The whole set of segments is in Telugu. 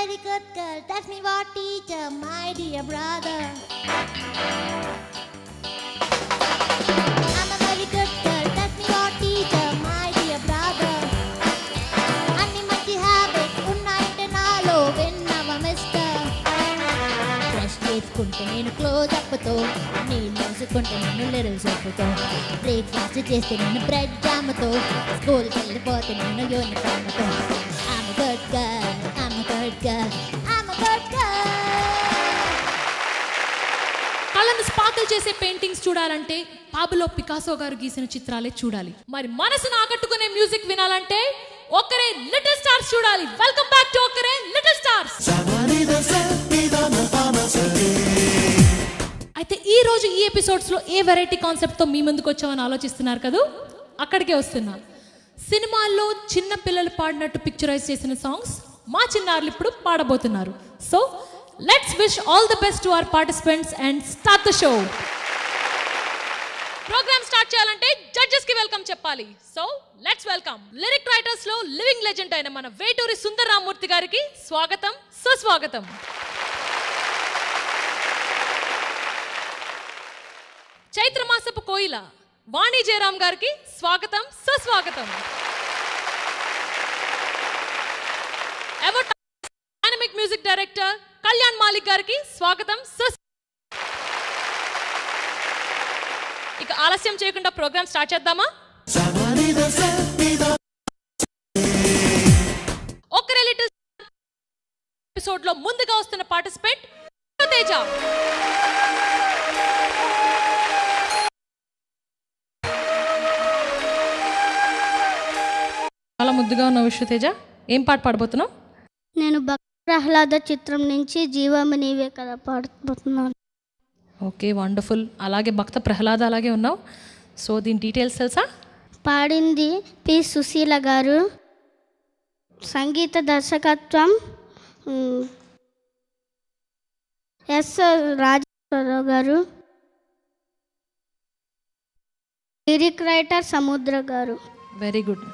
very good girl, that's me what teacher, my dear brother. I'm a very good girl, that's me what teacher, my dear brother. అన్ని మంచి హ్యాబిట్స్ ఉన్నాయంటే నాలో విన్నావా మిస్టర్? బ్రష్ చేసుకుంటే నేను క్లోజ్ అప్తో, నీళ్ళు వేసుకుంటే నేను లిటిల్ సోప్తో, బ్రేక్ఫాస్ట్ చేస్తే నేను బ్రెడ్ జామ్తో, స్కూల్కి వెళ్ళిపోతే నేను యూనిఫామ్తో. I'm a good girl, I'm a good girl, I'm a good girl. కళ్ళను స్పార్కిల్ చేసే పెయింటింగ్స్ చూడాలంటే పాబులో పికాసో గారు గీసిన చిత్రాలే చూడాలి. మరి మనసును ఆకట్టుకునే మ్యూజిక్ వినాలంటే ఒక్కరే లిటిల్ స్టార్స్ చూడాలి. వెల్కమ్ బ్యాక్ టు ఒక్కరే లిటిల్ స్టార్స్. అయితే ఈ రోజు ఈ ఎపిసోడ్స్ లో ఏ వెరైటీ కాన్సెప్ట్ తో మీ ముందుకు వచ్చామని ఆలోచిస్తున్నారు కదా, అక్కడికే వస్తున్నా. సినిమాల్లో చిన్న పిల్లలు పాడినట్టు పిక్చరైజ్ చేసిన సాంగ్స్ మా చిన్నారులు ఇప్పుడు పాడబోతున్నారు. So let's wish all the best to our participants and start the show. Programme start చేయాలంటే జడ్జెస్ కి వెల్కమ్ చెప్పాలి. So let's welcome lyric writers లో లివింగ్ లెజెండ్ అయిన మన వేటూరి సుందర రామూర్తి గారికి స్వాగతం, సుస్వాగతం. చైత్రమాసపు కోయిల వాణి జయరామ్ గారికి స్వాగతం, సుస్వాగతం. Dynamic music director Kalyan Malik గారికి స్వాగతం. ఇక ఆలస్యం చేయకుండా ప్రోగ్రామ్ స్టార్ట్ చేద్దామా? ఒక్కరే లిటిల్ ఎపిసోడ్ లో ముందుగా వస్తున్న పార్టిసిపెంట్ తేజ. చాలా ముద్దుగా ఉన్న విశ్వతేజ, ఏం పాట పాడబోతున్నావు? నేను భక్త ప్రహ్లాద చిత్రం నుంచి జీవము నీవే కదా పాడబోతున్నాను. Okay, wonderful. అలాగే భక్త ప్రహ్లాద అలాగే ఉన్నావు. సో దీని డీటెయిల్స్ తెలుసా? పాడింది పి సుశీల గారు, సంగీత దర్శకత్వం ఎస్ రాజేశ్వరరావు గారు, lyric writer Samudra garu. Very good.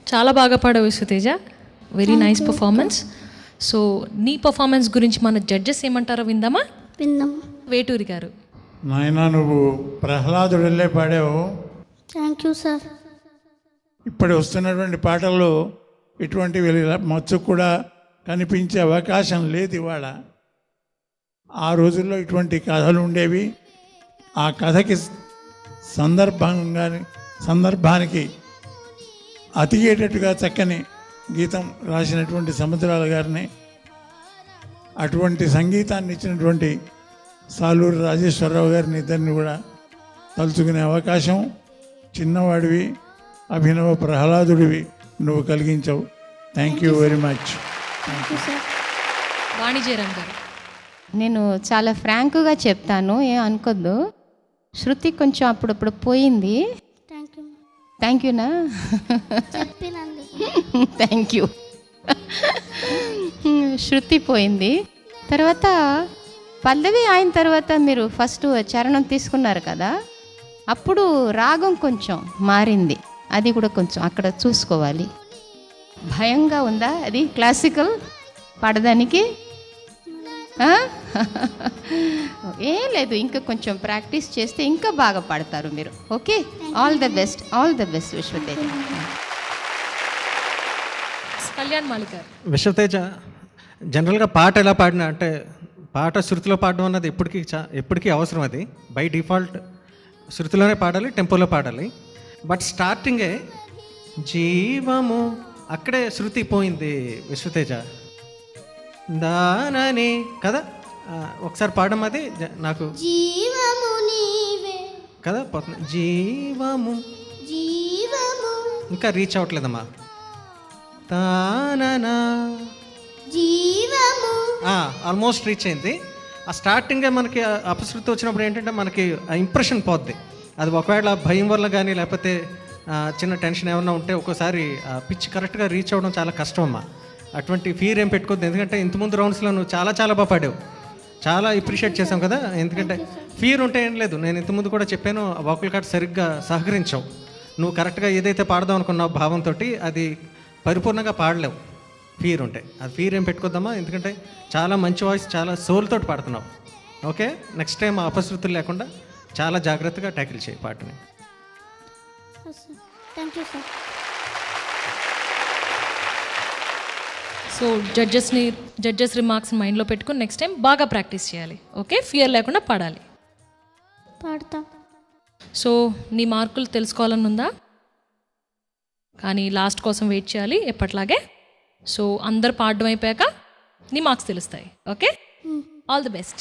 చాలా బాగా పాడావు Vishwateja, very nice performance. So నీ పర్ఫార్మెన్స్ గురించి మన జడ్జెస్ ఏమంటారో విందామా? విందాం. వేటూరి గారు. నాయన నువ్వు ప్రహ్లాదుడు వెళ్ళే పాడావు. Thank you sir. ఇప్పుడు వస్తున్నటువంటి పాటల్లో ఇటువంటి మచ్చు కూడా కనిపించే అవకాశం లేదు ఇవాళ. ఆ రోజుల్లో ఇటువంటి కథలు ఉండేవి. ఆ కథకి సందర్భానికి అతికేటట్టుగా చక్కని గీతం రాసినటువంటి సముద్రాల గారిని, అటువంటి సంగీతాన్ని ఇచ్చినటువంటి సాలూరు రాజేశ్వరరావు గారిని ఇద్దరిని కూడా తలుచుకునే అవకాశం చిన్నవాడివి, అభినవ ప్రహ్లాదుడివి నువ్వు కలిగించావు. Thank you very much. Vani Jayaram garu. నేను చాలా ఫ్రాంక్గా చెప్తాను, ఏం అనుకోద్దు. శృతి కొంచెం అప్పుడప్పుడు పోయింది. థ్యాంక్ యూనా? Thank you. శృతి పోయింది. తర్వాత పల్లవి అయిన తర్వాత మీరు ఫస్ట్ చరణం తీసుకున్నారు కదా, అప్పుడు రాగం కొంచెం మారింది. అది కూడా కొంచెం అక్కడ చూసుకోవాలి. భయంగా ఉందా అది క్లాసికల్ పాడడానికి? ఏం లేదు, ఇంకా కొంచెం ప్రాక్టీస్ చేస్తే ఇంకా బాగా పాడతారు మీరు. Okay, all the best, all the best Vishwateja. Kalyan Malik గారు. విశ్వతేజ జనరల్గా పాట ఎలా పాడినా అంటే పాట శృతిలో పాడడం అన్నది ఎప్పటికీ అవసరం. అది బై డిఫాల్ట్ శృతిలోనే పాడాలి, టెంపోలో పాడాలి. బట్ స్టార్టింగే జీవము అక్కడే శృతి పోయింది విశ్వతేజ. దానని కదా ఒకసారి పాడడం, అది నాకు జీవము నీవే కదా పోతుంది. జీవము జీవము ఇంకా రీచ్ అవ్వట్లేదమ్మా. తాననా జీవము ఆల్మోస్ట్ రీచ్ అయింది. ఆ స్టార్టింగే మనకి అపశృతి వచ్చినప్పుడు ఏంటంటే మనకి ఆ ఇంప్రెషన్ పోద్ది. అది ఒకవేళ భయం వల్ల కానీ లేకపోతే చిన్న టెన్షన్ ఏమన్నా ఉంటే ఒక్కోసారి పిచ్ కరెక్ట్గా రీచ్ అవ్వడం చాలా కష్టం అమ్మా. అటువంటి ఫీర్ ఏం పెట్టుకోద్దు. ఎందుకంటే ఇంతకుముందు రౌండ్స్లో నువ్వు చాలా చాలా బాగా పాడావు, చాలా అప్రిషియేట్ చేసాం కదా. ఎందుకంటే ఫీర్ ఉంటే ఏం లేదు, నేను ఇంతకుముందు కూడా చెప్పాను, వోకల్ కార్డ్ సరిగ్గా సహకరించావు. నువ్వు కరెక్ట్గా ఏదైతే పాడదాం అనుకున్నావు భావంతో అది పరిపూర్ణంగా పాడలేవు ఫీర్ ఉంటే. అది ఫీర్ ఏం పెట్టుకోద్దామా, ఎందుకంటే చాలా మంచి వాయిస్, చాలా సోల్ తోటి పాడుతున్నావు. ఓకే, నెక్స్ట్ టైం అపశృతులు లేకుండా చాలా జాగ్రత్తగా ట్యాకిల్ చేయి పాటని. సో జడ్జెస్ రిమార్క్స్ మైండ్లో పెట్టుకుని నెక్స్ట్ టైం బాగా ప్రాక్టీస్ చేయాలి. ఓకే, ఫియర్ లేకుండా పాడాలి. పాడతా. సో నీ మార్కులు తెలుసుకోవాలని ఉందా? కానీ లాస్ట్ కోసం వెయిట్ చేయాలి ఎప్పట్లాగే. సో అందరు పాడడం అయిపోయాక నీ మార్క్స్ తెలుస్తాయి. Okay, all the best.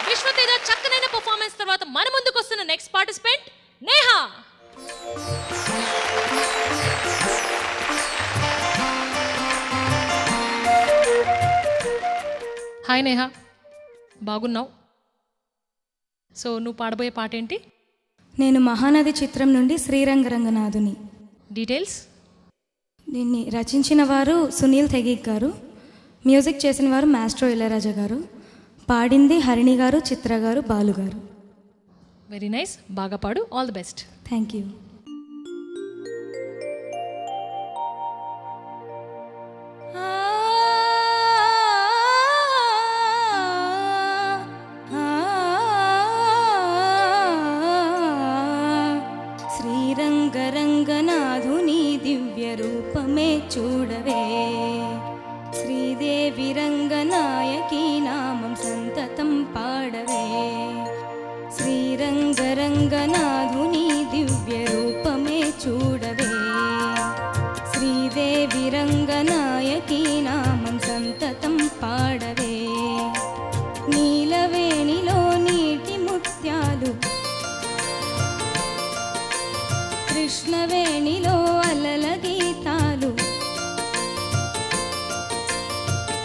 Vishwateja చక్కనైన పర్ఫార్మెన్స్ తర్వాత మన ముందుకు వస్తున్న next participant Neha. Hi Neha, బాగున్నావు? సో నువ్వు పాడబోయే పాట ఏంటి? నేను మహానది చిత్రం నుండి శ్రీరంగరంగనాథుని. డీటెయిల్స్? దీన్ని రచించిన వారు సునీల్ తెగీక్ గారు, మ్యూజిక్ చేసిన వారు మాస్ట్రో ఇళయరాజా గారు, పాడింది హరిణి గారు, చిత్ర గారు, బాలు గారు. వెరీ నైస్, బాగా పాడు. All the best. Thank you. శ్రీరంగరంగనాథుని దివ్య రూపమే చూడవే, శ్రీదేవి రంగనాయకి నామం సంతతం పాడవే. శ్రీరంగరంగనాథుని దివ్య రూపమే చూడవే, శ్రీదేవి రంగనాయకి నామం సంతతం పాడవే. నీలవేణిలో నీటి ముత్యాలు, కృష్ణవేణిలో అలల గీతాలు,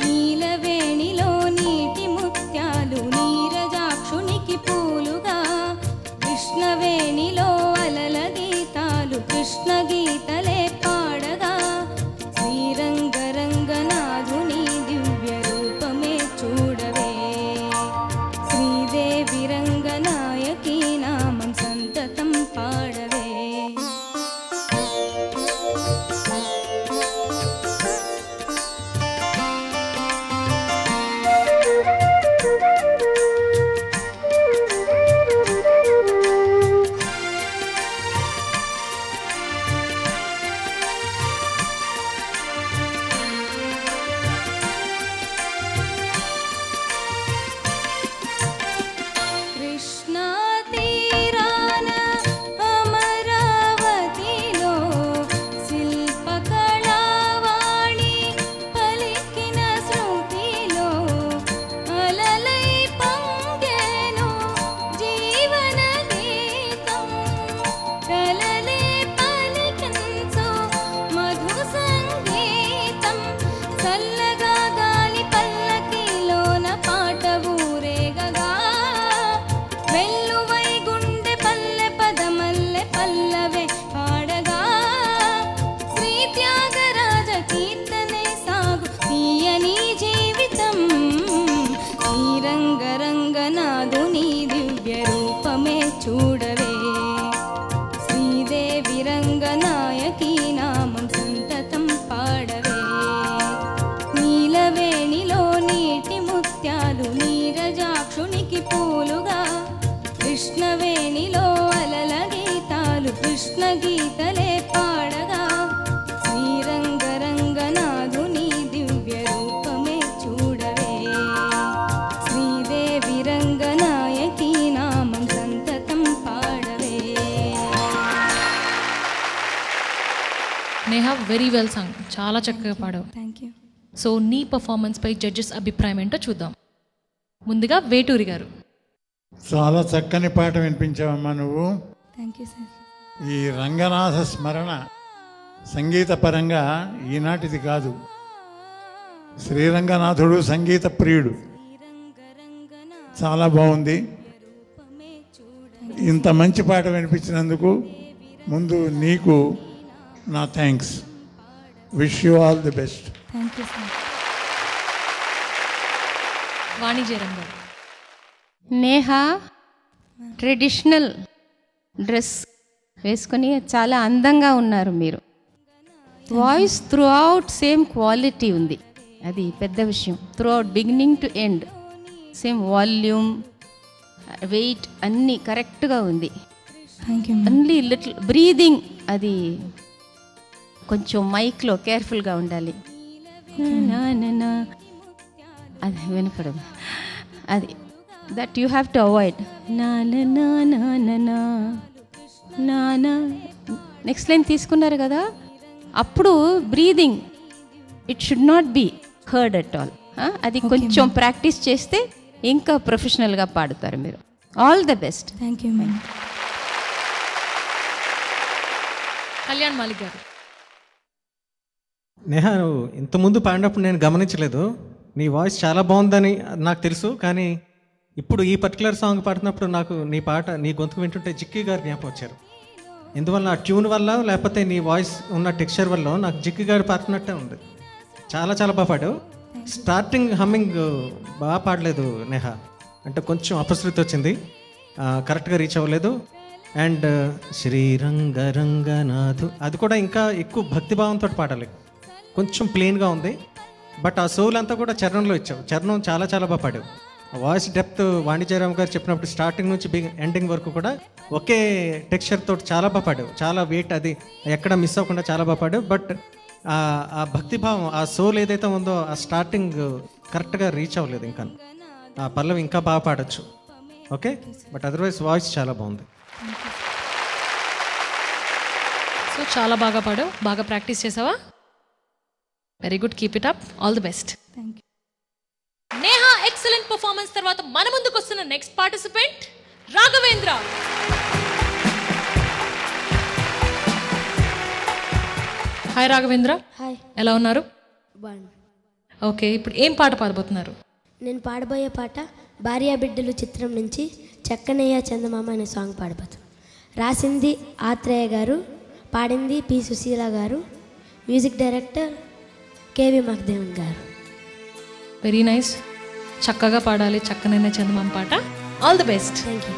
నీలవేణిలో నీటి ముత్యాలు, నీరజాక్షునికి పూలుగా, కృష్ణవేణిలో అలల గీతాలు, కృష్ణ గీతలే పాడగా. శ్రీరంగరంగనాథుని దివ్య రూపమే చూడవే, శ్రీదేవి రంగనాయకి నామం సంతతం పాడవే. నేహా వెరీ వెల్ సాంగ్, చాలా చక్కగా పాడావు. Thank you. సో నీ పర్ఫార్మెన్స్ పై జడ్జెస్ అభిప్రాయం ఏంటో చూద్దాం. ముందుగా వేటూరి గారు. చాలా చక్కని పాట వినిపించావమ్మా నువ్వు. Thank you sir. ఈ రంగనాథ స్మరణ సంగీతపరంగా ఈనాటిది కాదు. శ్రీరంగనాథుడు సంగీత ప్రియుడు. చాలా బాగుంది. ఇంత మంచి పాట వినిపించినందుకు ముందు నీకు నా thanks. Wish you all the best. Thank you sir. Vani Jairam garu. Neha traditional dress వేసుకొని చాలా అందంగా ఉన్నారు మీరు. Voice throughout same quality ఉంది, అది పెద్ద విషయం. Throughout beginning to end same volume, weight అన్నీ కరెక్ట్గా ఉంది. Thank you. Only little breathing, అది కొంచెం మైక్లో కేర్ఫుల్గా ఉండాలి. అది వినపడదు, అది that you have to avoid. Next line తీసుకున్నారు కదా, అప్పుడు breathing it should not be heard at all. అది కొంచెం ప్రాక్టీస్ చేస్తే ఇంకా ప్రొఫెషనల్గా పాడుతారు మీరు. All the best. Thank you ma'am. Kalyan Malik గారు. నేహా, నువ్వు ఇంతకుముందు పాడినప్పుడు నేను గమనించలేదు. నీ వాయిస్ చాలా బాగుందని నాకు తెలుసు, కానీ ఇప్పుడు ఈ పర్టికులర్ సాంగ్ పాడుతున్నప్పుడు నాకు నీ పాట, నీ గొంతు వింటుంటే జిక్కి గారు జ్ఞాపకం వచ్చారు. ఎందువల్ల ఆ ట్యూన్ వల్ల లేకపోతే నీ వాయిస్ ఉన్న టెక్స్చర్ వల్ల నాకు జిక్కి గారు పాడుతున్నట్టే ఉంది. చాలా చాలా బాగా పాడావు. స్టార్టింగ్ హమ్మింగ్ బాగా పాడలేదు నేహా, అంటే కొంచెం అపశృతి వచ్చింది, కరెక్ట్గా రీచ్ అవ్వలేదు. అండ్ శ్రీరంగరంగనాథు అది కూడా ఇంకా ఎక్కువ భక్తిభావంతో పాడాలి. కొంచెం ప్లెయిన్గా ఉంది, బట్ ఆ సోల్ అంతా కూడా చరణంలో ఇచ్చావు. చరణం చాలా చాలా బాగా పాడావు. వాయిస్ డెప్త్ వాణిజ్యరామ్ గారు చెప్పినప్పుడు స్టార్టింగ్ నుంచి ఎండింగ్ వరకు కూడా ఒకే టెక్స్చర్ తోటి చాలా బాగా పాడావు. చాలా వెయిట్ అది ఎక్కడ మిస్ అవ్వకుండా చాలా బాగా పాడావు. బట్ ఆ భక్తిభావం, ఆ సోల్ ఏదైతే ఉందో ఆ స్టార్టింగ్ కరెక్ట్గా రీచ్ అవ్వలేదు. ఇంకా ఆ పల్లవి ఇంకా బాగా పాడచ్చు. ఓకే, బట్ అదర్వైజ్ వాయిస్ చాలా బాగుంది. సో చాలా బాగా పాడావు, బాగా ప్రాక్టీస్ చేసావా? Very good, keep it up, all the best. Thank you. Neha excellent performance తర్వాత మన ముందుకు వస్తున్న next participant Raghavendra. Hi Raghavendra. Hi. ఎలా ఉన్నారు? బాగుంది. ఓకే, ఇప్పుడు ఏం పాట పాడబోతున్నారు? నేను పాడబోయే పాట భార్యా బిడ్డలు చిత్రం నుంచి చక్కనయ్య చందమామ అనే సాంగ్ పాడబోతాను. రాసింది ఆత్రేయ గారు, పాడింది పి సుశీల గారు, మ్యూజిక్ డైరెక్టర్ కేవి మహదేవన్ గారు. వెరీ నైస్, చక్కగా పాడాలి. చక్కనైన చందమామ పాట. All the best. Thank you.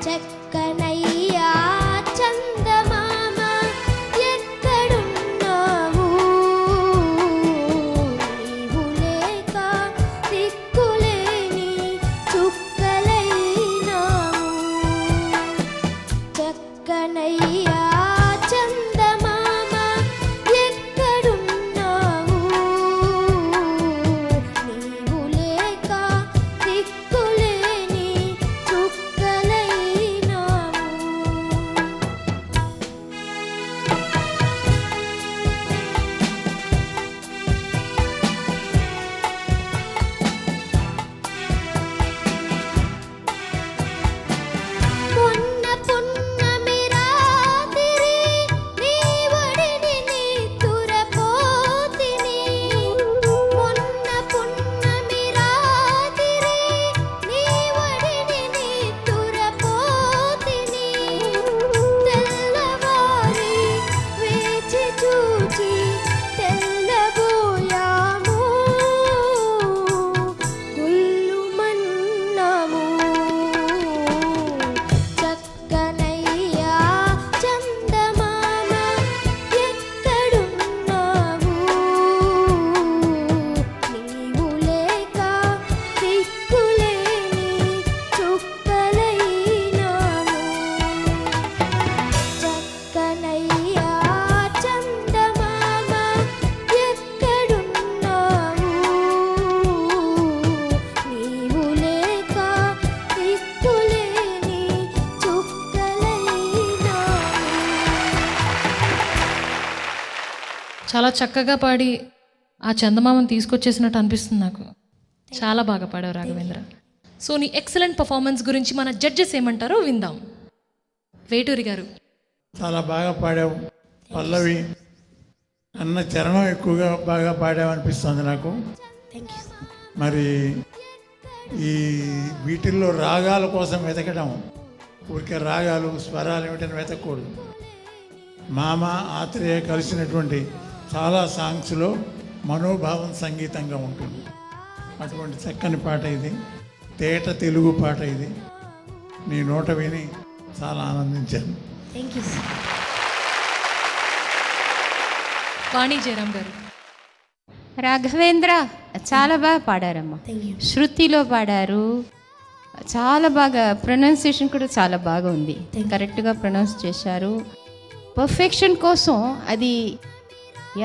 చక్కనయ్యా చందమామ ఎక్కడున్నావు, నీవు లేక దిక్కులేని చుక్కలైనావు. చక్కనయ్యా చందమామ ఎక్కడున్నావు, నీవు లేక చాలా చక్కగా పాడి ఆ చందమామను తీసుకొచ్చేసినట్టు అనిపిస్తుంది నాకు. చాలా బాగా పాడావు రాఘవేంద్ర. సో నీ ఎక్సలెంట్ పర్ఫార్మెన్స్ గురించి మన జడ్జెస్ ఏమంటారో విందాం. వేటూరి గారు. చాలా బాగా పాడావు. పల్లవి అన్న చరణం ఎక్కువగా బాగా పాడావు అనిపిస్తుంది నాకు. మరి ఈ వీటిల్లో రాగాల కోసం వెతకడం, ఊరికే రాగాలు స్వరాలు ఏమిటని వెతకూడదు. మామ ఆత్రేయ కలిసినటువంటి చాలా సాంగ్స్లో మనోభావం సంగీతంగా ఉంటుంది. అటువంటి చక్కని పాట ఇది, తేట తెలుగు పాట ఇది. నీ నోట విని చాలా ఆనందించాను. Thank you. వాణి జయరామ్ గారు. రాఘవేంద్ర చాలా బాగా పాడారమ్మా. శృతిలో పాడారు, చాలా బాగా ప్రొనౌన్సియేషన్ కూడా చాలా బాగా ఉంది. కరెక్ట్గా ప్రొనౌన్స్ చేశారు. పర్ఫెక్షన్ కోసం అది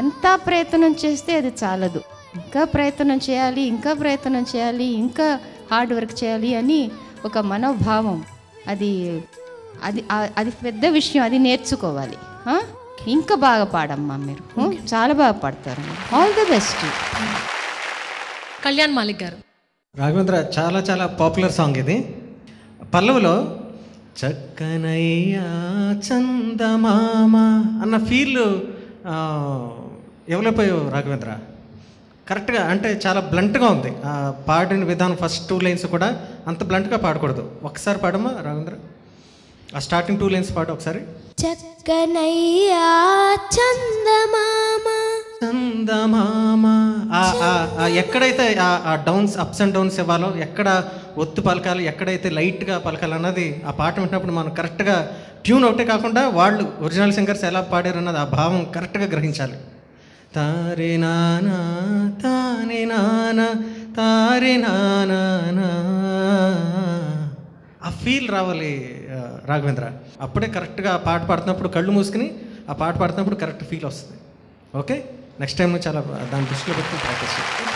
ఎంత ప్రయత్నం చేస్తే అది చాలదు. ఇంకా ప్రయత్నం చేయాలి, ఇంకా ప్రయత్నం చేయాలి, ఇంకా హార్డ్ వర్క్ చేయాలి అని ఒక మనోభావం. అది అది అది పెద్ద విషయం, అది నేర్చుకోవాలి. ఇంకా బాగా పాడమ్మా మీరు, చాలా బాగా పాడతారు. All the best. Kalyan Malik గారు. రాఘవేంద్ర చాలా చాలా పాపులర్ సాంగ్ ఇది. పల్లవిలో చక్కనయ్యా చందమామ అన్న ఫీల్ ఎవరైపోయావు రాఘవేంద్ర. కరెక్ట్గా అంటే చాలా బ్లంట్గా ఉంది పాడిన విధానం. ఫస్ట్ 2 లైన్స్ కూడా అంత బ్లంట్గా పాడకూడదు. ఒకసారి పాడమ్మా రాఘవేంద్ర, ఆ స్టార్టింగ్ 2 లైన్స్ పాడు ఒకసారి. చక్కనయ్యా చందమామ చందమామ. ఎక్కడైతే ఆ డౌన్స్, అప్స్ అండ్ డౌన్స్ ఇవ్వాలో, ఎక్కడ ఒత్తు పలకాలి, ఎక్కడైతే లైట్గా పలకాలన్నది ఆ పాట వింటున్నప్పుడు మనం కరెక్ట్గా ట్యూన్ ఒకటే కాకుండా వాళ్ళు ఒరిజినల్ సింగర్స్ ఎలా పాడారు అన్నది ఆ భావం కరెక్ట్గా గ్రహించాలి. తారే నానా తానే నానా తారే నానా, ఆ ఫీల్ రావాలి రాఘవేంద్ర. అప్పుడే కరెక్ట్గా ఆ పాట పాడుతున్నప్పుడు కళ్ళు మూసుకుని ఆ పాట పాడుతున్నప్పుడు కరెక్ట్ ఫీల్ వస్తుంది. ఓకే, నెక్స్ట్ టైం చాలా దాని దృష్టిలో పెట్టుకుని ప్రాక్టీస్ చేస్తాను.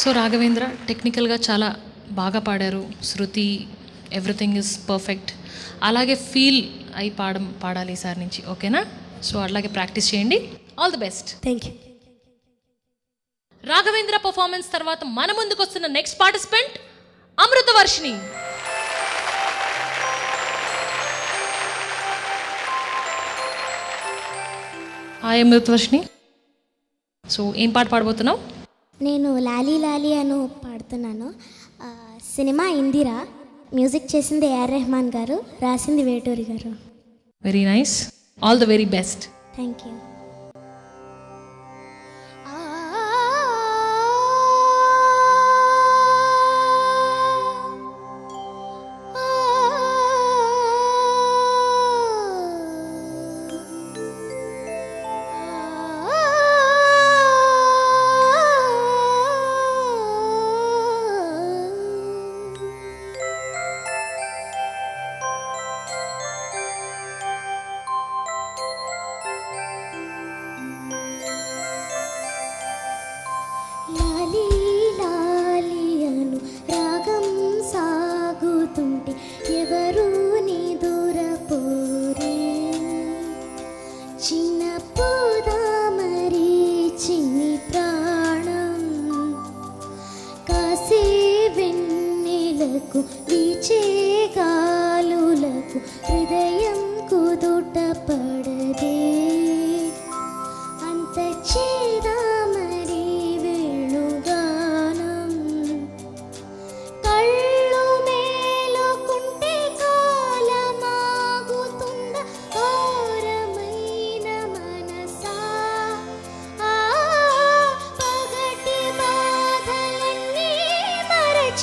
సో రాఘవేంద్ర టెక్నికల్గా చాలా బాగా పాడారు. Shruti everything is perfect. అలాగే ఫీల్ అయి పాడాలి ఈసారి నుంచి. ఓకేనా? సో అలాగే ప్రాక్టీస్ చేయండి. ఆల్ the best. Thank you. Raghavendra performance తర్వాత మన ముందుకు వస్తున్న next participant Amritavarshini. Hi Amritavarshini. So ఏం పాట పాడబోతున్నావు? నేను లాలీ లాలీ అను పాడుతున్నాను. సినిమా ఇందిరా. మ్యూజిక్ చేసింది ఏఆర్ రెహమాన్ గారు, రాసింది Veturi garu. Very nice. All the very best. Thank you.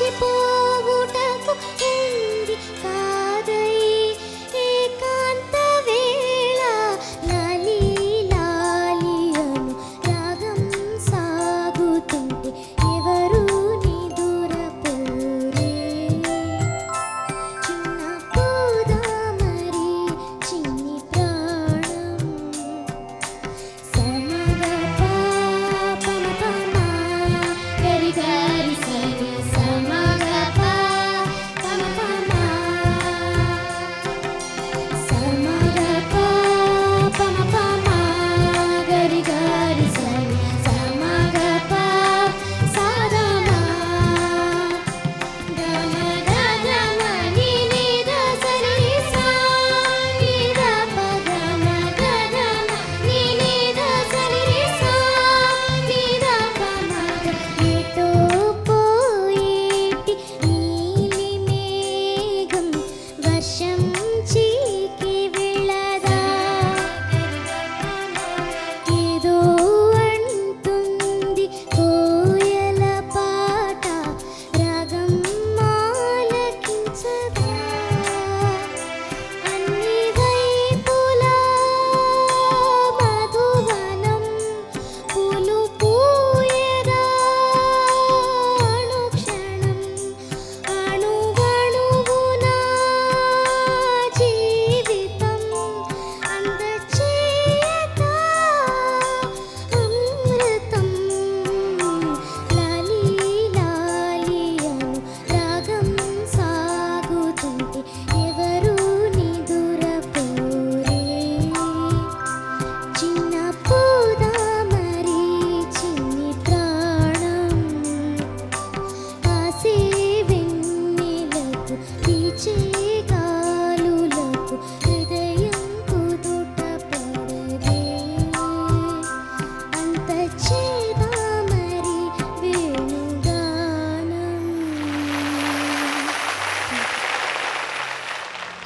మరచిపోవుటకు ఉంది కాదై ఏకాంత వేళ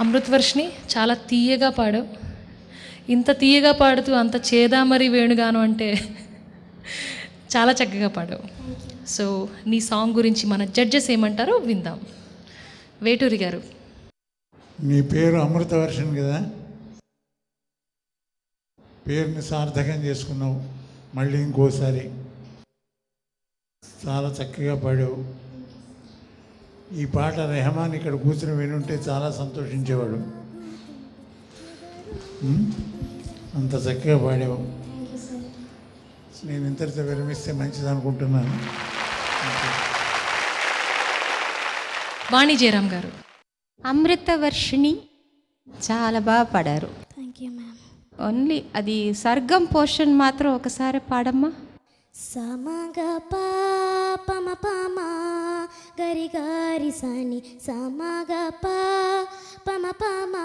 అమృతవర్షిని చాలా తీయగా పాడావు. ఇంత తీయగా పాడుతూ అంత చేదామరి వేణుగాను అంటే చాలా చక్కగా పాడావు. సో నీ సాంగ్ గురించి మన జడ్జెస్ ఏమంటారో విందాం. వేటూరి గారు. నీ పేరు అమృతవర్షిని కదా, పేరుని సార్థకం చేసుకున్నావు మళ్ళీ ఇంకోసారి. చాలా చక్కగా పాడావు. ఈ పాట రెహమాన్ ఇక్కడ కూర్చుని వినుంటే చాలా సంతోషించేవాడు. అంత చక్కగా పాడావు. నేను ఇంతటితో విరమిస్తే మంచిది అనుకుంటున్నాను. వాణి జయరామ్ గారు. అమృతవర్షిణి చాలా బాగా పాడారు. Thank you ma'am. ఓన్లీ అది సర్గం పోర్షన్ మాత్రం ఒకసారి పాడమ్మా. సమగ పమ పమ గరి గారి సని సమగ పమ పమ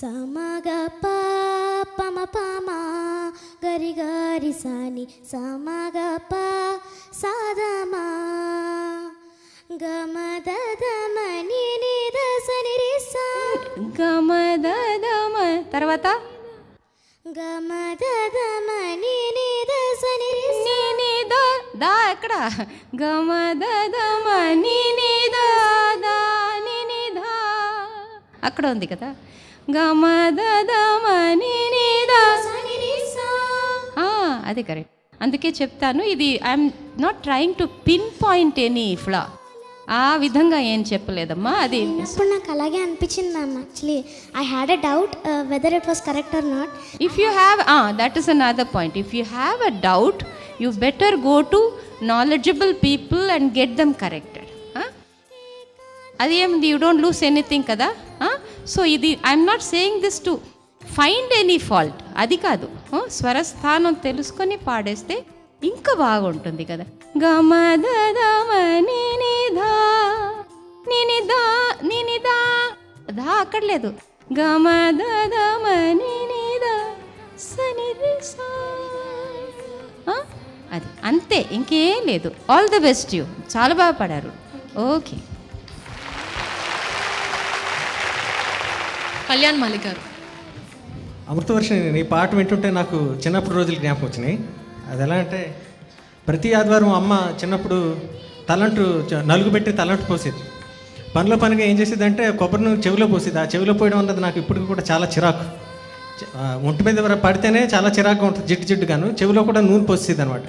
సమగ పమ పమ గరి గారి సని సమగ సాదమా గమదమని నిదసని రిసా గమదమ తర్వాత గమదమని నిదసని రిసా దా ఎక్కడ గమదమ నిదా అక్కడ ఉంది కదా. గమదమ నిదా అది కరెక్ట్. అందుకే చెప్తాను, ఇది I'm not trying to pinpoint any flaw, ఆ విధంగా ఏం చెప్పలేదమ్మా. అది ఇప్పుడు నాకు అలాగే అనిపించింది ma'am. Actually I had a doubt whether it was correct or not. If you have that is another point. If you have a doubt you better go to knowledgeable people and get them corrected. అది ఏమిది, యూ డోంట్ లూస్ ఎనీథింగ్ కదా. సో ఇది I'm not saying this to find any fault, అది కాదు. స్వరస్థానం తెలుసుకొని పాడేస్తే ఇంకా బాగుంటుంది కదా. దా అక్కడ లేదు. అది అంతే, ఇంకేం లేదు. ఆల్ ది బెస్ట్ యూ, చాలా బాగా పాడారు. ఓకే. కళ్యాణ్ మాలిక్ గారు. అమృతవర్షిని, నీ పాట వింటుంటే నాకు చిన్నప్పుడు రోజులు జ్ఞాపకం వచ్చినాయి. అది ఎలా అంటే, ప్రతి ఆదివారం అమ్మ చిన్నప్పుడు తలంటు నలుగు పెట్టి తలంటు పోసేది. పనిలో పనిగా ఏం చేసేదంటే కొబ్బరిని చెవిలో పోసేది. ఆ చెవిలో పోయడం అన్నది నాకు ఇప్పటికి కూడా చాలా చిరాకు. ఒంటి మీద పడితేనే చాలా చిరాకుగా ఉంటుంది, జిడ్డు జిడ్డుగాను. చెవిలో కూడా నూనె పోసేది అనమాట.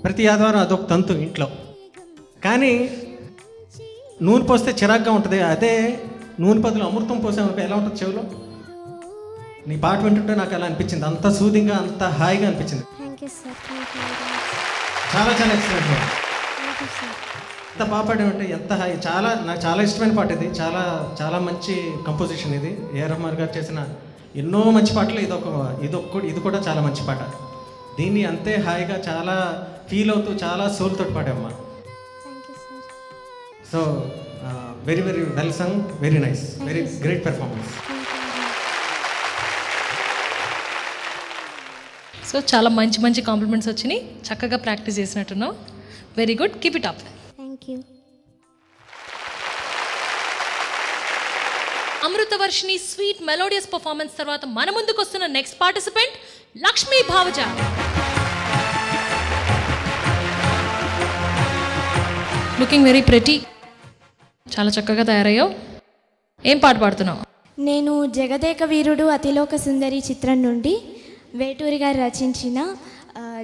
ప్రతి ఆదివారం అదొక తంతు ఇంట్లో. కానీ నూనె పోస్తే చిరాకుగా ఉంటుంది. అదే నూనె బదులు అమృతం పోసామనుకో ఎలా ఉంటుంది చెవిలో. నీ పాట వింటుంటే నాకు అలా అనిపించింది. అంత సూదింగ్గా, అంత హాయిగా అనిపించింది. చాలా చాలా ఎక్సలెంట్. ఎంత బాగా పాడామంటే ఎంత హాయి. చాలా నాకు చాలా ఇష్టమైన పాట ఇది. చాలా చాలా మంచి కంపోజిషన్ ఇది. ఏఆర్ రెహమాన్ గారు చేసిన ఎన్నో మంచి పాటలు ఇది కూడా చాలా మంచి పాట. దీన్ని అంతే హాయిగా చాలా ఫీల్ అవుతూ చాలా సోల్తో పాడామ్మా. So very very well sung, very nice, very great performance. So చాలా మంచి మంచి కాంప్లిమెంట్స్ వచ్చినాయి. చక్కగా ప్రాక్టీస్ చేసినట్టున్నావు. Very good, keep it up. Thank you. Amritavarshini sweet melodious performance తర్వాత మన ముందుకు వస్తున్న next participant Lakshmi Bhavaja. Looking very pretty. చాలా చక్కగా తయారయ్యావు. ఏం పాట పాడుతున్నావు? నేను జగదేక వీరుడు అతిలోక సుందరి చిత్రం నుండి వేటూరి గారు రచించిన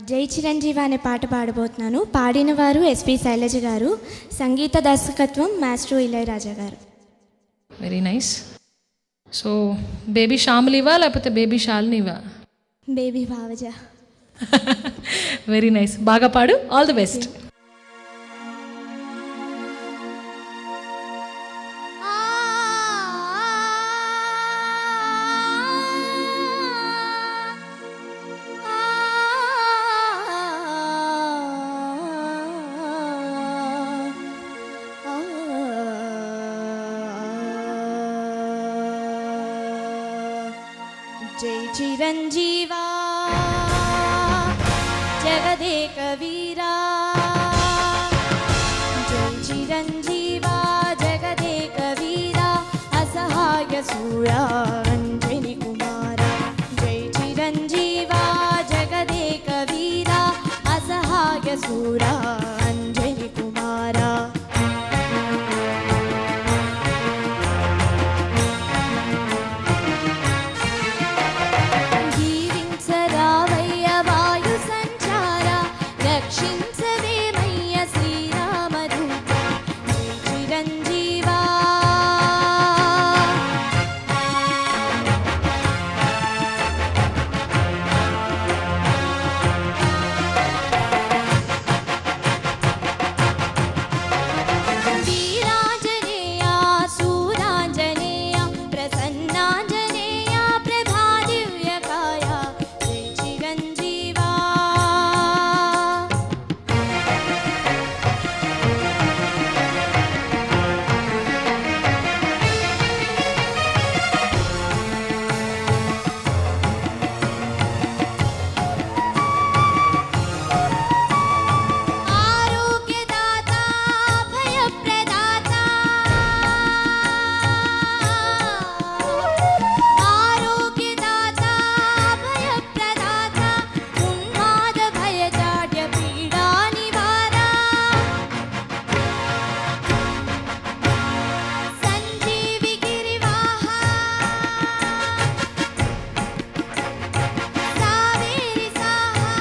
జై చిరంజీవి అనే పాట పాడబోతున్నాను. పాడిన వారు ఎస్పి శైలజ గారు, సంగీత దర్శకత్వం మాస్టర్ ఇళయరాజా గారు. Very nice. సో బేబీ శ్యామ్లీవా లేకపోతే బేబీ శాలినివా? బేబీ భావజ. వెరీ నైస్, బాగా పాడు. All the best. జై చిరంజీవా జగదేక వీరా, జై చిరంజీవా జగదేక వీరా. सूरा अंजनी कुमारा जय चिरंजीवा जगदेक वीरा असहाय सूरा अंजनी कुमारा जीविंचरावయ్య वायु संचारा रक्षिंचदेमయ్య श्रीरामदूत जय चिरंजीवा वीरांजनेय सूरांजनेय प्रसन्नांजनेय प्रभादिव्यकाय जय चिरंजीवा आरोग्यदाता भयप्रदाता आरोग्यदाता भयप्रदाता उन्माद भयजाड्य पीडा निवारा संजीवी गिरिवाहा सावेरी साहा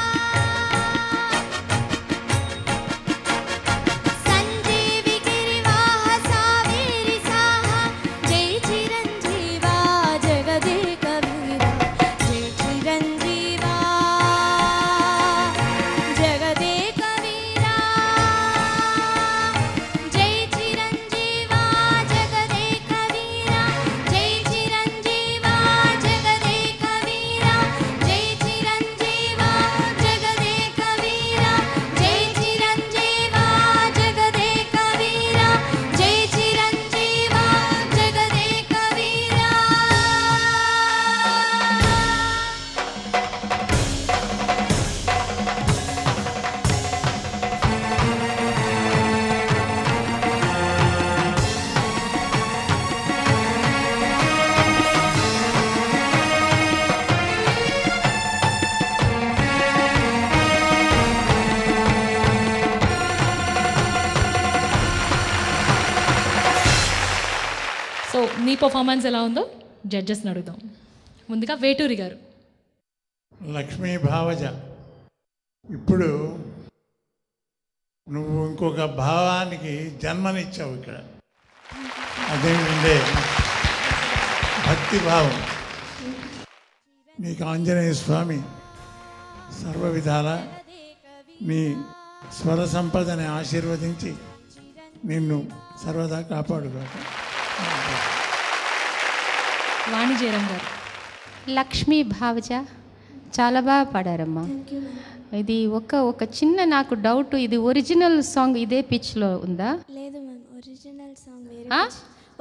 संजीवी गिरिवाह सावेरी साहा जय चिरंजीवा जगदेक वीरा जय चिरंजीवा जगदेक वीरा जय चिरंजीवा जगदेक वीरा जय चिरंजीवा जगदेक वीरा जय चिरंजीवा जगदेक वीरा जय चिरंजीवा जगदेक वीरा जय चिरंजीवा जगदेक वीरा సో మీ పర్ఫార్మెన్స్ ఎలా ఉందో జడ్జెస్ని అడుగుదాం. ముందుగా వేటూరి గారు. లక్ష్మీ భావజ, ఇప్పుడు నువ్వు ఇంకొక భావానికి జన్మనిచ్చావు ఇక్కడ. అదేంటంటే భక్తి భావం. నీకు ఆంజనేయ స్వామి సర్వ విధాల నీ స్వర సంపదని ఆశీర్వదించి నిన్ను సర్వదా కాపాడుగాక. వాణిజ్యరం గారు. లక్ష్మీ భావజ చాలా బాగా పాడారమ్మా. ఇది ఒక చిన్న నాకు డౌట్, ఇది ఒరిజినల్ సాంగ్ ఇదే పిచ్లో ఉందా? లేదు మ్యామ్,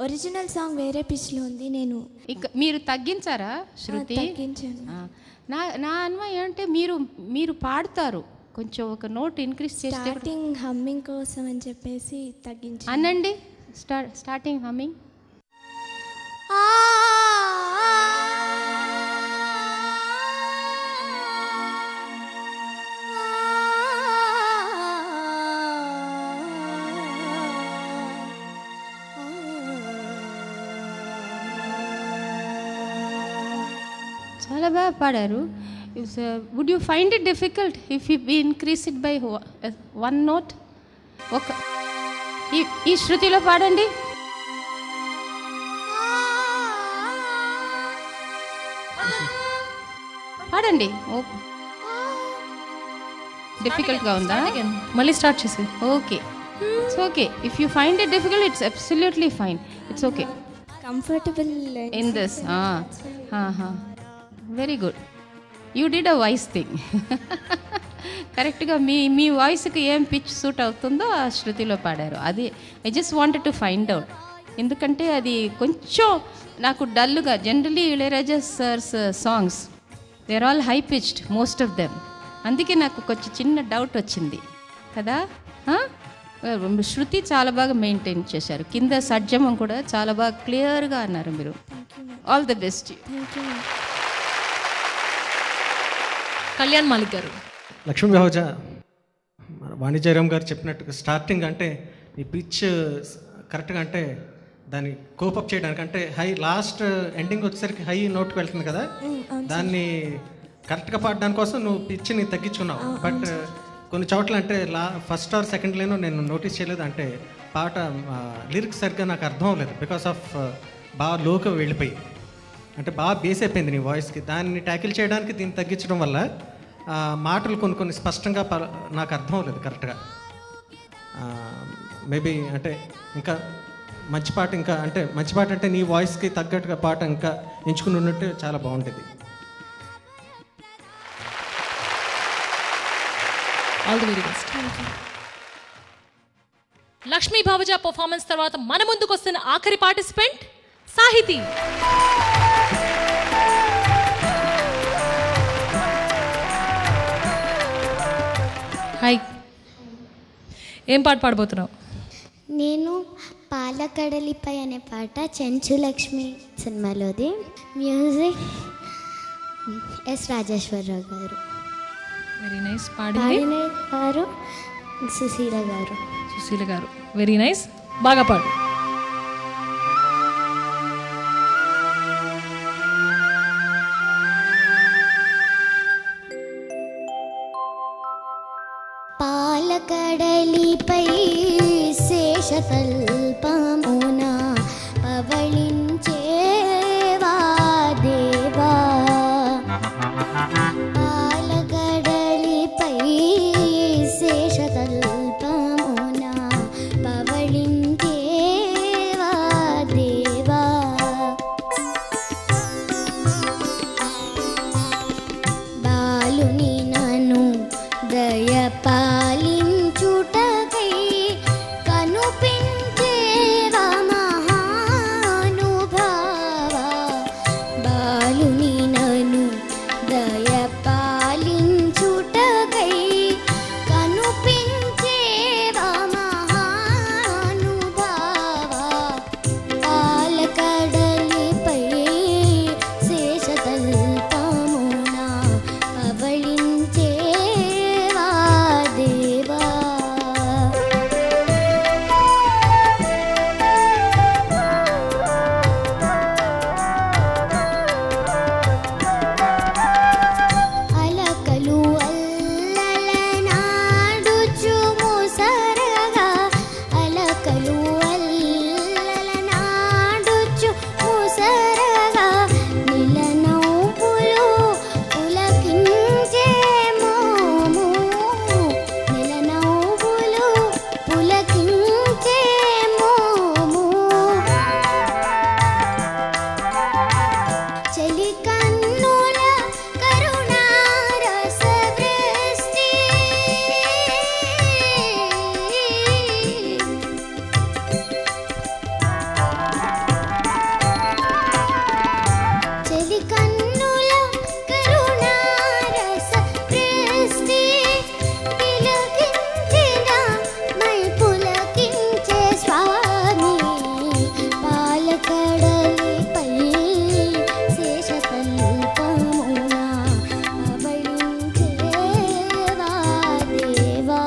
ఒరిజినల్ సాంగ్ వేరే పిచ్లో ఉంది. నేను ఇక మీరు తగ్గించారా శృతి? తగ్గించాను. నా అన్వయం ఏంటంటే మీరు పాడతారు, కొంచెం ఒక నోట్ ఇంక్రీజ్ చేస్తే. స్టార్టింగ్ హమ్మింగ్ కోసం అని చెప్పేసి తగ్గించాను. అనండి, స్టార్టింగ్ హమ్మింగ్. చాలా బాగా పాడారు. Would you find it difficult if you increase it by one note? ఒక ఈ శృతిలో పాడండి. పాడండి. డిఫికల్ట్గా ఉందా? మళ్ళీ స్టార్ట్ చేసి. Okay, it's okay. If you find it difficult, it's absolutely fine. It's okay. Comfortable in this. Very good. You did a voice thing. కరెక్ట్గా మీ వాయిస్కి ఏం పిచ్ సూట్ అవుతుందో ఆ శృతిలో పాడారు. అది I just wanted to find out. ఎందుకంటే అది కొంచెం నాకు డల్గా, generally Ilaiyaraaja sir's songs they are all high pitched most of them. అందుకే నాకు కొంచెం చిన్న డౌట్ వచ్చింది కదా. శృతి చాలా బాగా మెయింటైన్ చేశారు. కింద సడ్జమం కూడా చాలా బాగా క్లియర్గా అన్నారు మీరు. All the best. Kalyan Malik గారు. లక్ష్మీ బహుజా వాణిజ్యరామ్ గారు చెప్పినట్టుగా స్టార్టింగ్ అంటే ఈ పిచ్ కరెక్ట్గా అంటే దాన్ని కోపప్ చేయడానికి అంటే హై లాస్ట్ ఎండింగ్ వచ్చేసరికి హై నోట్కి వెళ్తుంది కదా, దాన్ని కరెక్ట్గా పాడడానికి కోసం నువ్వు పిచ్ని తగ్గించుకున్నావు. బట్ కొన్ని చోట్ల అంటే ఫస్ట్ ఆర్ సెకండ్ లైన్ నేను నోటీస్ చేయలేదు, అంటే పాట లిరిక్స్ సరిగ్గా నాకు అర్థం అవ్వలేదు బికాస్ ఆఫ్ బాగా లోకి వెళ్ళిపోయి, అంటే బాగా బేస్ అయిపోయింది నీ వాయిస్కి. దాన్ని ట్యాకిల్ చేయడానికి దీన్ని తగ్గించడం వల్ల మాటలు కొన్ని స్పష్టంగా నాకు అర్థం అవ్వలేదు కరెక్ట్గా. మేబీ అంటే ఇంకా మంచి పాట, ఇంకా అంటే మంచి పాట అంటే నీ వాయిస్కి తగ్గట్టుగా పాట ఇంకా ఎంచుకుని ఉన్నట్టు చాలా బాగుంటుంది. All the very best. Lakshmi Bhavaja performance తర్వాత మన ముందుకు వస్తున్న ఆఖరి పార్టిసిపెంట్ సాహితి. హాయ్, ఏం పాట పాడబోతున్నావు? నేను పాలకడలిపై అనే పాట చెంచు లక్ష్మి సినిమాలోది. మ్యూజిక్ ఎస్ రాజేశ్వరరావు గారు. Very nice. పాడిన గారు సుశీల గారు. సుశీల గారు, వెరీ నైస్. బాగా పాడు. పాలకడలిపై శేషతల్పమున పవళించేవా దేవా, పాలకడలిపై శేషతల్పమున పవళించేవా దేవా, బాలుని నన్ను దయపాలించుటకై కనుపించేవా మహానుభావా, బాలుని నన్ను దయపాలించుటకై కనుపించేవా మహానుభావా, పాలకడలిపై శేషతల్పమున పవళించేవా దేవా. అలకలు అల్లలనాడుచు ముసరగా, అలకలు అల్లలనాడుచు ముసరగా, నిలనవ్వులు పులకించే మోము, నిలనవ్వులు పులకించే మోము, చెలి కన్నుల కరుణారస వృష్టి, చెలి కన్నుల కరుణారస వృష్టి, తిలకించిన మై పులకించే స్వామి, పాలకడలిపై శేషతల్పమున పవళించేవా దేవా.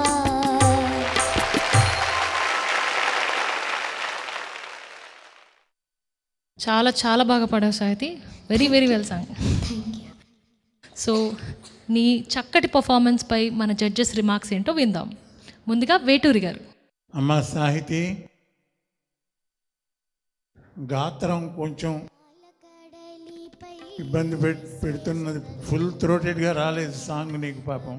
చాలా చాలా బాగా పాడావు Sahithi. Very very well sung. So నీ చక్కటి పర్ఫార్మెన్స్ పై మన జడ్జెస్ రిమార్క్స్ ఏంటో విందాం. ముందుగా వేటూరి గారు. అమ్మ సాహితి, గాత్రం కొంచెం ఇబ్బంది పెడుతున్నది. ఫుల్ థ్రోటెడ్గా రాలేదు సాంగ్ నీకు పాపం.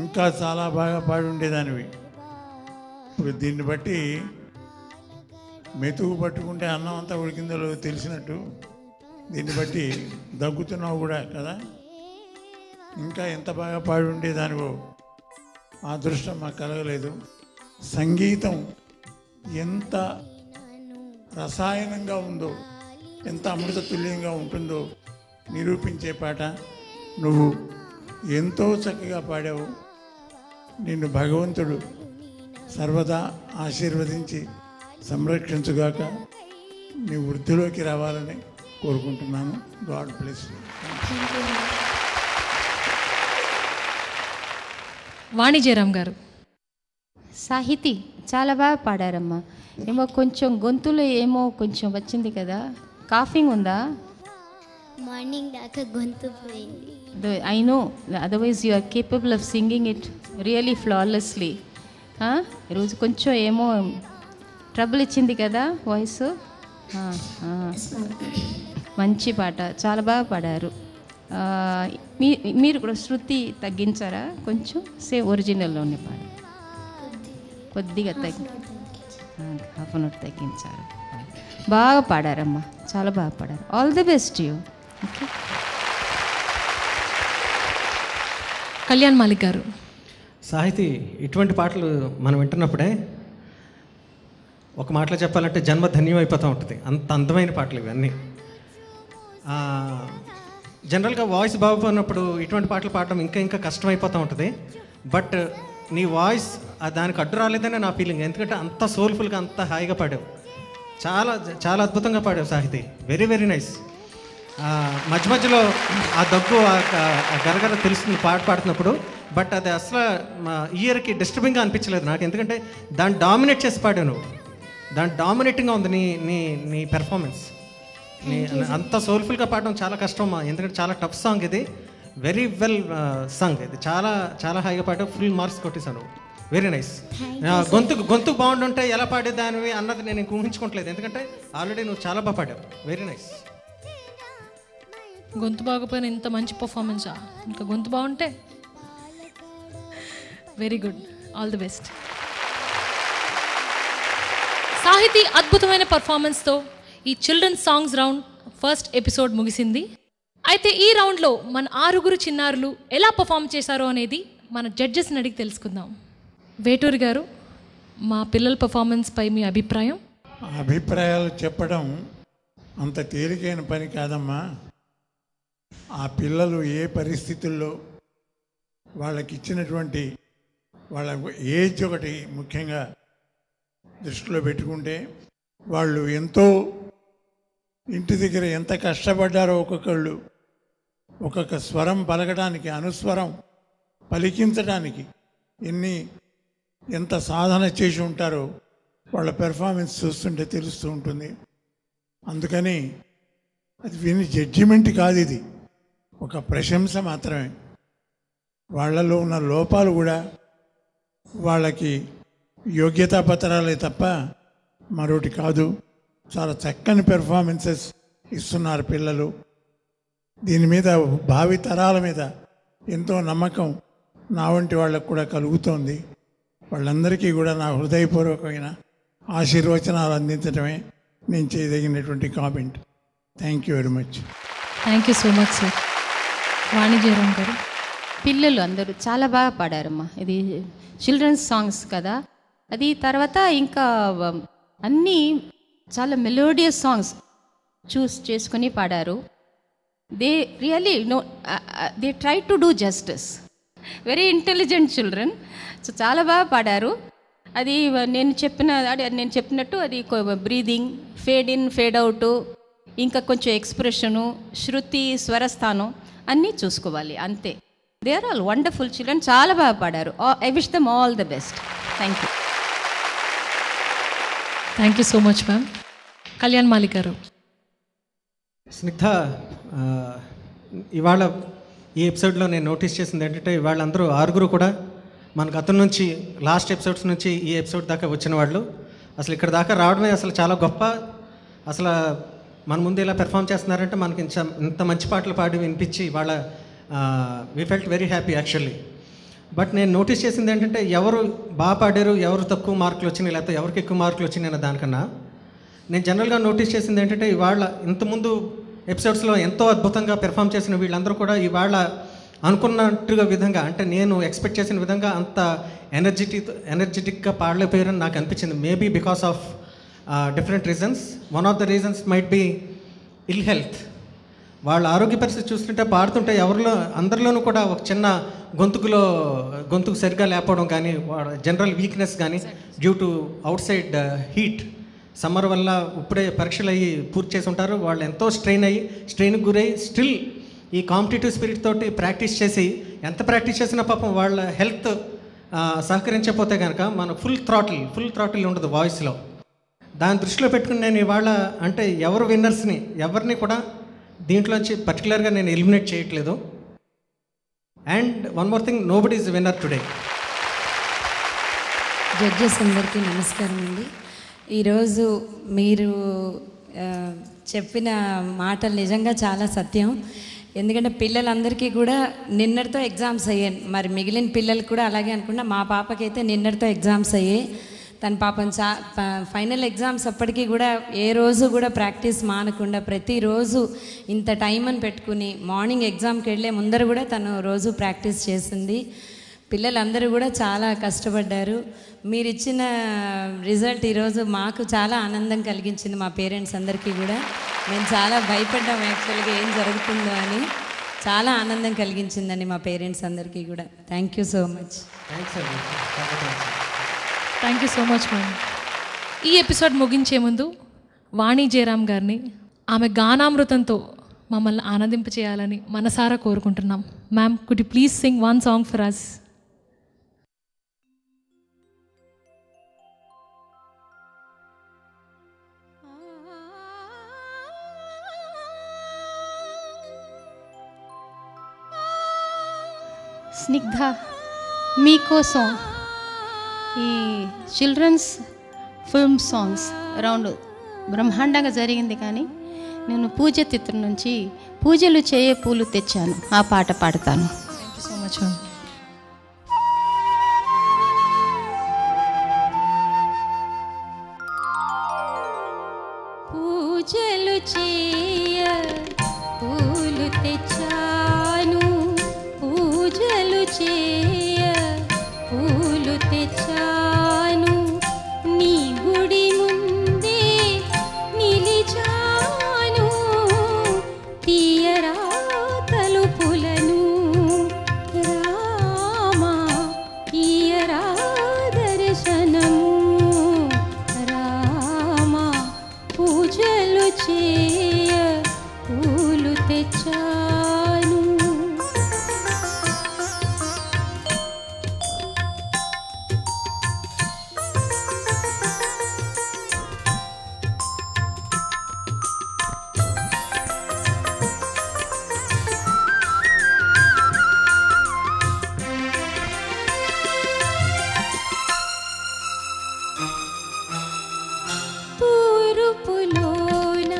ఇంకా చాలా బాగా పాడి ఉండేదానివి. ఇప్పుడు దీన్ని బట్టి మెతుకు పట్టుకుంటే అన్నం అంతా ఉడికిందో లేదో తెలిసినట్టు దీన్ని బట్టి దగ్గుతున్నావు కూడా కదా. ఇంకా ఎంత బాగా పాడి ఉండేదానివో ఆ అదృష్టం మాకు కలగలేదు. సంగీతం ఎంత రసాయనంగా ఉందో, ఎంత అమృతతుల్యంగా ఉంటుందో నిరూపించే పాట. నువ్వు ఎంతో చక్కగా పాడావు. నిన్ను భగవంతుడు సర్వదా ఆశీర్వదించి సంరక్షించుగాక. నీ వృద్ధిలోకి రావాలని కోరుకుంటున్నాము. God bless. వాణిజ్యరామ్ గారు. సాహితీ చాలా బాగా పాడారమ్మా. ఏమో కొంచెం గొంతులో ఏమో కొంచెం వచ్చింది కదా, కాఫింగ్ ఉందా? మార్నింగ్ దాకా గొంతు పోయింది. I know, otherwise you are capable of singing it really flawlessly. ఈరోజు కొంచెం ఏమో ట్రబుల్ ఇచ్చింది కదా వాయిస్. మంచి పాట, చాలా బాగా పాడారు. మీరు కూడా శృతి తగ్గించారా కొంచెం? ఒరిజినల్లోనే పాడారు, కొద్దిగా హాఫ్ అన్ అవర్ తగ్గించారు. బాగా పాడారమ్మా, చాలా బాగా పాడారు. All the best you. Okay. Kalyan Malik గారు. సాహితీ, ఇటువంటి పాటలు మనం వింటున్నప్పుడే ఒక మాటలో చెప్పాలంటే జన్మ ధన్యం అయిపోతూ ఉంటుంది. అంత అందమైన పాటలు ఇవన్నీ. జనరల్గా వాయిస్ బాగుపోయినప్పుడు ఇటువంటి పాటలు పాడడం ఇంకా ఇంకా కష్టమైపోతూ ఉంటుంది. బట్ నీ వాయిస్ దానికి అడ్డు రాలేదని నా ఫీలింగ్. ఎందుకంటే అంత సోల్ఫుల్గా, అంత హాయిగా పాడావు. చాలా చాలా అద్భుతంగా పాడావు సాహితీ. Very very nice. మధ్య మధ్యలో ఆ దగ్గు, ఆ గరగర తెలుస్తుంది పాట పాడుతున్నప్పుడు. బట్ అది అసలు ఇయర్కి డిస్టర్బింగ్గా అనిపించలేదు నాకు. ఎందుకంటే దాన్ని డామినేట్ చేసి పాడావు నువ్వు. దాని డామినేటింగ్గా ఉంది నీ నీ నీ పెర్ఫార్మెన్స్. అంత సోల్ఫుల్గా పాడడం చాలా కష్టం. ఎందుకంటే చాలా టఫ్ సాంగ్ ఇది. వెరీ వెల్ సాంగ్ ఇది. చాలా చాలా హాయిగా పాడావు. ఫుల్ మార్క్స్ కొట్టేశాను. Very nice. గొంతు బాగుండుంటే ఎలా పాడేదానివి అన్నది నేను ఇంక ఊహించుకోవట్లేదు. ఎందుకంటే ఆల్రెడీ నువ్వు చాలా బాగా పాడావు. Very nice. గొంతు బాగోపోయిన ఇంత మంచి పర్ఫార్మెన్సా? ఇంకా గొంతు బాగుంటే very good. All the best. Sahithi అద్భుతమైన పర్ఫార్మెన్స్తో ఈ children's songs round first episode ముగిసింది. అయితే ఈ రౌండ్లో మన 6 చిన్నారులు ఎలా పర్ఫామ్ చేశారో అనేది మన జడ్జెస్ని అడిగి తెలుసుకుందాం. వేటూరి గారు, మా పిల్లల పర్ఫార్మెన్స్పై మీ అభిప్రాయం? అభిప్రాయాలు చెప్పడం అంత తేలికైన పని కాదమ్మా. ఆ పిల్లలు ఏ పరిస్థితుల్లో వాళ్ళకి ఇచ్చినటువంటి వాళ్ళ ఏజ్ ఒకటి ముఖ్యంగా దృష్టిలో పెట్టుకుంటే, వాళ్ళు ఎంతో ఇంటి దగ్గర ఎంత కష్టపడ్డారో, ఒక్కొక్క స్వరం పలకడానికి, అనుస్వరం పలికించడానికి ఎంత సాధన చేసి ఉంటారో వాళ్ళ పెర్ఫార్మెన్స్ చూస్తుంటే తెలుస్తూ ఉంటుంది. అందుకని అది విని జడ్జిమెంట్ కాదు, ఇది ఒక ప్రశంస మాత్రమే. వాళ్ళలో ఉన్న లోపాలు కూడా వాళ్ళకి యోగ్యతా పత్రాలే తప్ప మరొకటి కాదు. చాలా చక్కని పెర్ఫార్మెన్సెస్ ఇస్తున్నారు పిల్లలు. దీని మీద భావి తరాల మీద ఎంతో నమ్మకం నా వంటి వాళ్ళకు కూడా కలుగుతోంది. వాళ్ళందరికీ కూడా నా హృదయపూర్వకమైన ఆశీర్వచనాలు అందించడమే నేను చేయదగినటువంటి comment. Thank you very much. Thank you so much sir. Vani Jairam garu. పిల్లలు అందరూ చాలా బాగా పాడారమ్మా. ఇది చిల్డ్రన్స్ సాంగ్స్ కదా. అది తర్వాత ఇంకా అన్నీ చాలా మెలోడియస్ సాంగ్స్ చూస్ చేసుకుని పాడారు. They really they try to do justice. Very intelligent children. So చాలా బాగా పాడారు. అది నేను చెప్పినట్టు అది breathing, fade in, fade out, ఇంకా కొంచెం ఎక్స్ప్రెషను, శృతి, స్వరస్థానం అన్నీ చూసుకోవాలి, అంతే. They are all wonderful children. చాలా బాగా పాడారు. I wish them all the best. Thank you. Thank you so much ma'am. Kalyan Malik గారు. స్నిగ్ధ, ఇవాళ ఈ ఎపిసోడ్లో నేను నోటీస్ చేసింది ఏంటంటే, ఇవాళ అందరూ 6 కూడా మన గతం నుంచి, లాస్ట్ ఎపిసోడ్స్ నుంచి ఈ ఎపిసోడ్ దాకా వచ్చిన వాళ్ళు. అసలు ఇక్కడ దాకా రావడమే అసలు చాలా గొప్ప. అసలు మన ముందు ఇలా పెర్ఫామ్ చేస్తున్నారంటే మనకి ఇంత మంచి పాటలు పాడి వినిపించి ఇవాళ we felt very happy actually. But నేను నోటీస్ చేసింది ఏంటంటే, ఎవరు బాగా పాడారు, ఎవరు తక్కువ మార్కులు వచ్చినాయి, లేకపోతే ఎవరికి ఎక్కువ మార్కులు వచ్చినాయి అన్న దానికన్నా నేను జనరల్గా నోటీస్ చేసింది ఏంటంటే, ఇవాళ ఇంతకుముందు ఎపిసోడ్స్లో ఎంతో అద్భుతంగా పెర్ఫామ్ చేసిన వీళ్ళందరూ కూడా ఇవాళ అనుకున్నట్టుగా విధంగా, అంటే నేను ఎక్స్పెక్ట్ చేసిన విధంగా అంత ఎనర్జెటిక్గా పాడలేకపోయారని నాకు అనిపించింది. Maybe because of different reasons. One of the reasons might be ill health. వాళ్ళ ఆరోగ్య పరిస్థితి చూస్తుంటే పాడుతుంటే అందరిలోనూ కూడా ఒక చిన్న గొంతుకు సరిగ్గా లేకపోవడం కానీ, జనరల్ వీక్నెస్ కానీ, due to out side heat summer వల్ల ఇప్పుడే పరీక్షలు అయ్యి పూర్తి చేసి ఉంటారు. వాళ్ళు ఎంతో స్ట్రెయిన్కి గురై స్టిల్ ఈ కాంపిటేటివ్ స్పిరిట్ తోటి ప్రాక్టీస్ చేసి ఎంత ప్రాక్టీస్ చేసినా పాపం వాళ్ళ హెల్త్ సహకరించకపోతే కనుక మనకు ఫుల్ థ్రాటిల్ ఉండదు వాయిస్లో. దాన్ని దృష్టిలో పెట్టుకుని నేను ఇవాళ అంటే ఎవరు విన్నర్స్ని ఎవరిని కూడా దీంట్లోంచి పర్టికులర్గా నేను ఎలిమినేట్ చేయట్లేదు. And one more thing, nobody is winner today. Judges అందరికీ నమస్కారం అండి. ఈరోజు మీరు చెప్పిన మాటలు నిజంగా చాలా సత్యం. ఎందుకంటే పిల్లలందరికీ కూడా నిన్నటితో ఎగ్జామ్స్ అయ్యాయి. మరి మిగిలిన పిల్లలకు కూడా అలాగే అనుకున్నా. మా పాపకైతే నిన్నటితో ఎగ్జామ్స్ అయ్యాయి. తన పాపం ఫైనల్ ఎగ్జామ్స్ అప్పటికీ కూడా ఏ రోజు కూడా ప్రాక్టీస్ మానకుండా ప్రతిరోజు ఇంత టైం అని పెట్టుకుని మార్నింగ్ ఎగ్జామ్కి వెళ్ళే ముందర కూడా తను రోజు ప్రాక్టీస్ చేసింది. పిల్లలందరూ కూడా చాలా కష్టపడ్డారు. మీరు ఇచ్చిన రిజల్ట్ ఈరోజు మాకు చాలా ఆనందం కలిగించింది. మా పేరెంట్స్ అందరికీ కూడా మేము చాలా భయపడ్డాం యాక్చువల్గా ఏం జరుగుతుందో అని. చాలా ఆనందం కలిగించిందండి మా పేరెంట్స్ అందరికీ కూడా. Thank you so much. Thank you so much ma'am. ఈ ఎపిసోడ్ ముగించే ముందు వాణి జయరామ్ గారిని ఆమె గానామృతంతో మమ్మల్ని ఆనందింపచేయాలని మనసారా కోరుకుంటున్నాం. Ma'am, could you please sing one song for us? Snigdha, మీకోసం ఈ చిల్డ్రన్స్ ఫిల్మ్ సాంగ్స్ రౌండ్ బ్రహ్మాండంగా జరిగింది. కానీ నేను పూజ చిత్రం నుంచి పూజలు చేయే పూలు తెచ్చాను, ఆ పాట పాడతాను. Thank you so much ma'am. పూజలు చేయ పూలు తెచ్చాను, పూజలు చేయ పూలు తెచ్చాను, నీ గుడి ముందే నిలిచాను, తీయరా తలుపులను రామా, తీయరా దర్శనము రామా, పూజలు చేయ పూలు తెచ్చాను. తూర్పులోన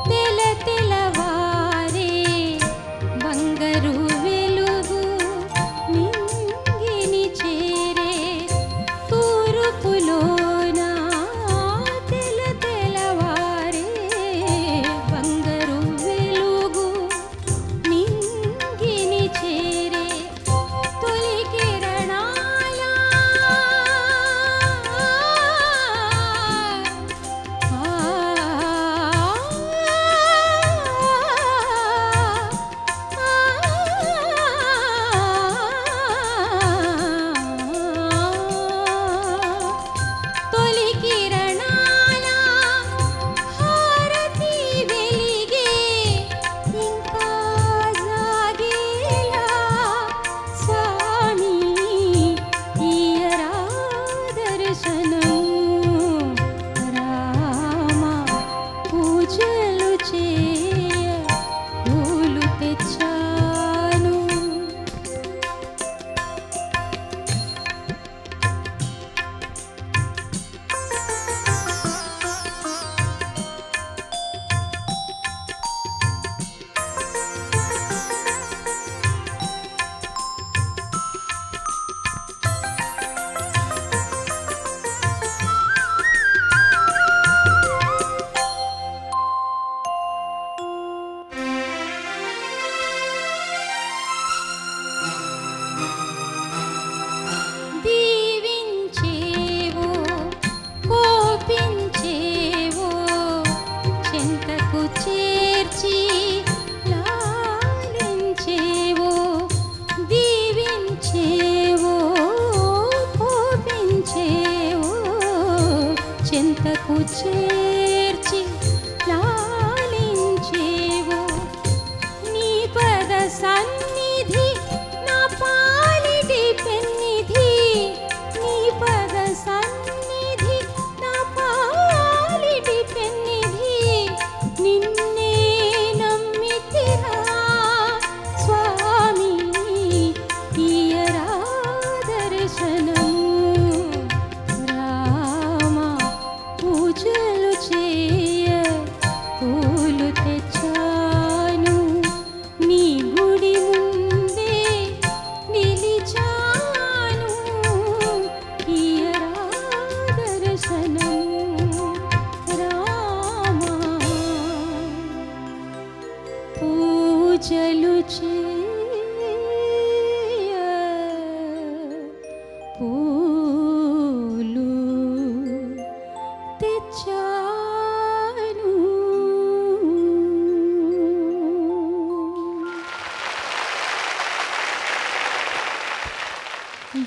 తెల తెలవారే పూలు తెచ్చాను.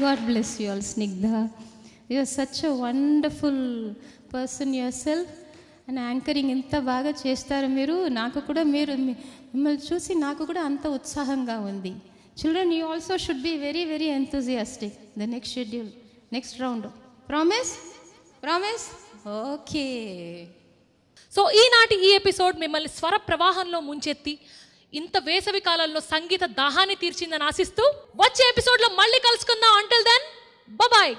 God bless you all, Snigdha. You are such a wonderful person yourself. And anchoring ఎంత బాగా చేస్తారు మీరు. నాకు కూడా మిమ్మల్ని చూసి నాకు కూడా అంత ఉత్సాహంగా ఉంది. Children, you also should be very very enthusiastic the next schedule, next round. Promise? Promise? Okay. So ఈనాటి ఈ ఎపిసోడ్ మిమ్మల్ని స్వర ప్రవాహంలో ముంచెత్తి ఇంత వేసవి కాలంలో సంగీత దాహాన్ని తీర్చిందని ఆశిస్తూ వచ్చే ఎపిసోడ్లో మళ్ళీ కలుసుకుందాం. Until then bye.